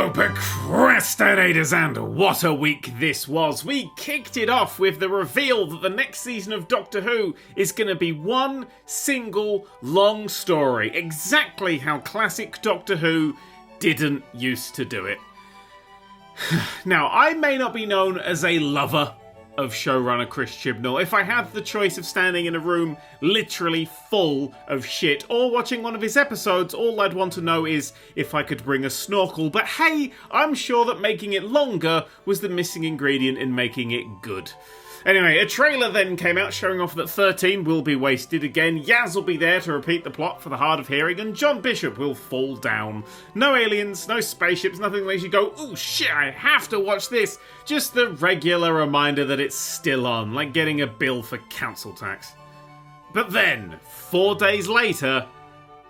Hello, procrastinators, and what a week this was. We kicked it off with the reveal that the next season of Doctor Who is going to be one single long story, exactly how classic Doctor Who didn't used to do it. Now, I may not be known as a lover of showrunner Chris Chibnall. If I had the choice of standing in a room literally full of shit or watching one of his episodes, all I'd want to know is if I could bring a snorkel. But hey, I'm sure that making it longer was the missing ingredient in making it good. Anyway, a trailer then came out showing off that 13 will be wasted again, Yaz will be there to repeat the plot for the hard of hearing, and John Bishop will fall down. No aliens, no spaceships, nothing that makes you go, ooh shit, I have to watch this. Just the regular reminder that it's still on, like getting a bill for council tax. But then, 4 days later,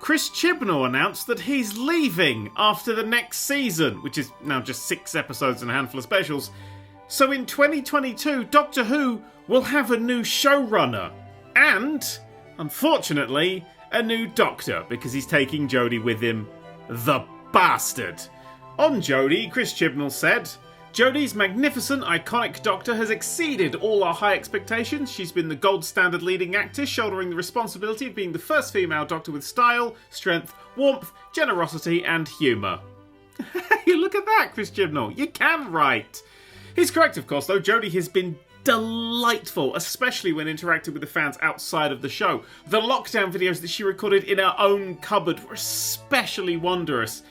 Chris Chibnall announced that he's leaving after the next season, which is now just 6 episodes and a handful of specials. So in 2022, Doctor Who will have a new showrunner. And, unfortunately, a new Doctor, because he's taking Jodie with him. The bastard. On Jodie, Chris Chibnall said, Jodie's magnificent, iconic Doctor has exceeded all our high expectations. She's been the gold standard leading actor, shouldering the responsibility of being the first female Doctor with style, strength, warmth, generosity, and humour. Hey, look at that, Chris Chibnall. You can write. He's correct, of course, though. Jodie has been delightful, especially when interacting with the fans outside of the show. The lockdown videos that she recorded in her own cupboard were especially wondrous.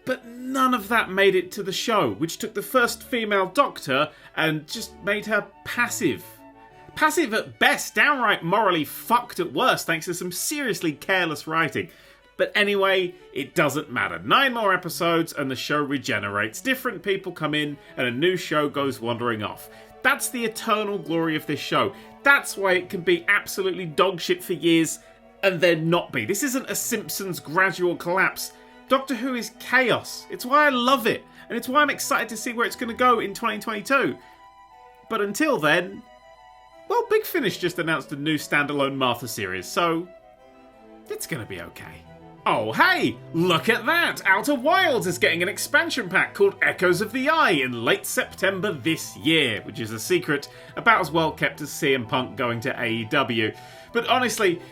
But none of that made it to the show, which took the first female Doctor and just made her passive. Passive at best, downright morally fucked at worst, thanks to some seriously careless writing. But anyway, it doesn't matter. 9 more episodes and the show regenerates. Different people come in and a new show goes wandering off. That's the eternal glory of this show. That's why it can be absolutely dogshit for years and then not be. This isn't a Simpsons gradual collapse. Doctor Who is chaos. It's why I love it. And it's why I'm excited to see where it's going to go in 2022. But until then, well, Big Finish just announced a new standalone Martha series, so it's going to be okay. Oh hey, look at that! Outer Wilds is getting an expansion pack called Echoes of the Eye in late September this year, which is a secret about as well kept as CM Punk going to AEW. But honestly,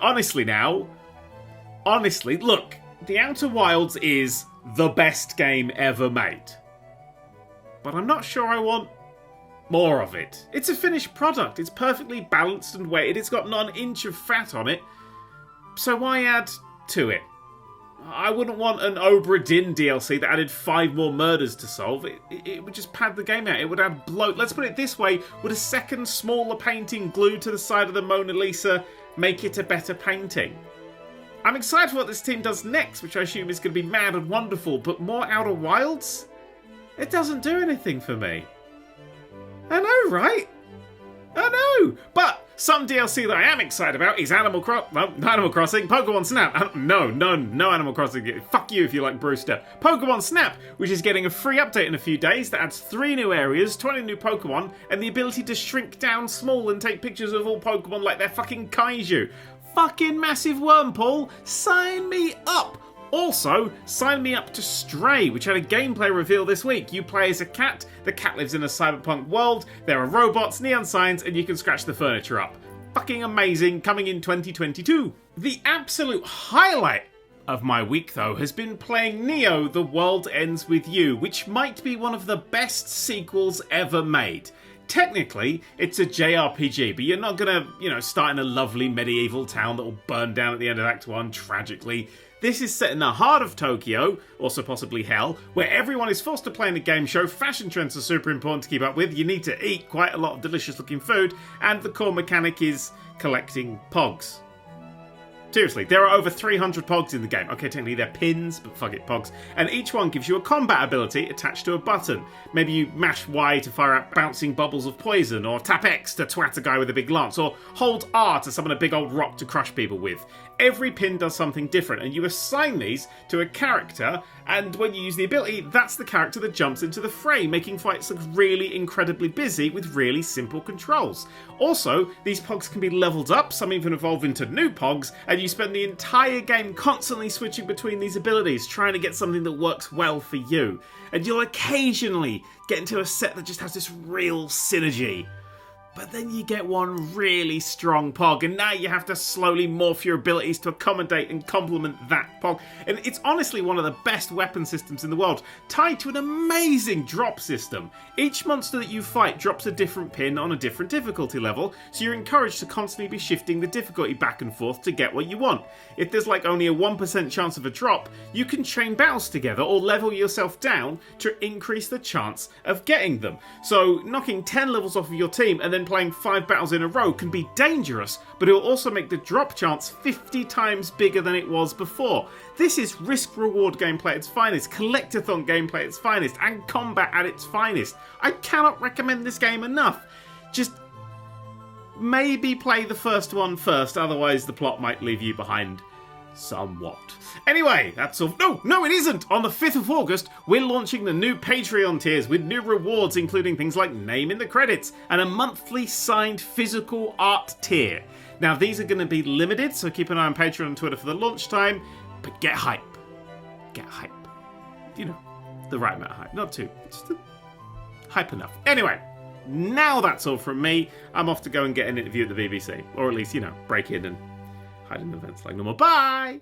look, The Outer Wilds is the best game ever made. But I'm not sure I want more of it. It's a finished product, it's perfectly balanced and weighted, it's got not an inch of fat on it, so why add to it? I wouldn't want an Obra Dinn DLC that added 5 more murders to solve. It would just pad the game out. It would add bloat. Let's put it this way. Would a second smaller painting glued to the side of the Mona Lisa make it a better painting? I'm excited for what this team does next, which I assume is going to be mad and wonderful, but more Outer Wilds? It doesn't do anything for me. I know, right? I know! But some DLC that I am excited about is Animal Crossing, Pokemon Snap. No Animal Crossing. Fuck you if you like Brewster. Pokemon Snap, which is getting a free update in a few days that adds 3 new areas, 20 new Pokemon, and the ability to shrink down small and take pictures of all Pokemon like they're fucking kaiju. Fucking massive wormhole. Sign me up! Also, sign me up to Stray, which had a gameplay reveal this week. You play as a cat, the cat lives in a cyberpunk world, there are robots, neon signs, and you can scratch the furniture up. Fucking amazing, coming in 2022. The absolute highlight of my week, though, has been playing Neo: The World Ends With You, which might be one of the best sequels ever made. Technically, it's a JRPG, but you're not gonna, start in a lovely medieval town that will burn down at the end of Act 1, tragically. This is set in the heart of Tokyo, also possibly hell, where everyone is forced to play in a game show, fashion trends are super important to keep up with, you need to eat quite a lot of delicious looking food, and the core mechanic is collecting pogs. Seriously, there are over 300 pogs in the game. Okay, technically they're pins, but fuck it, pogs. And each one gives you a combat ability attached to a button. Maybe you mash Y to fire out bouncing bubbles of poison, or tap X to twat a guy with a big lance, or hold R to summon a big old rock to crush people with. every pin does something different, and you assign these to a character, and when you use the ability, that's the character that jumps into the fray, making fights look really incredibly busy with really simple controls. Also, these pogs can be leveled up, some even evolve into new pogs, and you spend the entire game constantly switching between these abilities, trying to get something that works well for you. And you'll occasionally get into a set that just has this real synergy. But then you get one really strong pog, and now you have to slowly morph your abilities to accommodate and complement that pog. And it's honestly one of the best weapon systems in the world, tied to an amazing drop system. Each monster that you fight drops a different pin on a different difficulty level, so you're encouraged to constantly be shifting the difficulty back and forth to get what you want. If there's like only a 1% chance of a drop, you can chain battles together or level yourself down to increase the chance of getting them. So knocking 10 levels off of your team and then playing 5 battles in a row can be dangerous, but it will also make the drop chance 50 times bigger than it was before. This is risk-reward gameplay at its finest, collectathon gameplay at its finest, and combat at its finest. I cannot recommend this game enough. Just maybe play the first one first, otherwise the plot might leave you behind somewhat. Anyway, that's all. No, it isn't! On the 5th of August, we're launching the new Patreon tiers with new rewards, including things like name in the credits and a monthly signed physical art tier. Now, these are going to be limited, so keep an eye on Patreon and Twitter for the launch time, but get hype. Get hype. You know, the right amount of hype. Not too, just hype enough. Anyway, now that's all from me. I'm off to go and get an interview at the BBC, or at least, break in and hide in the vents like normal. Bye!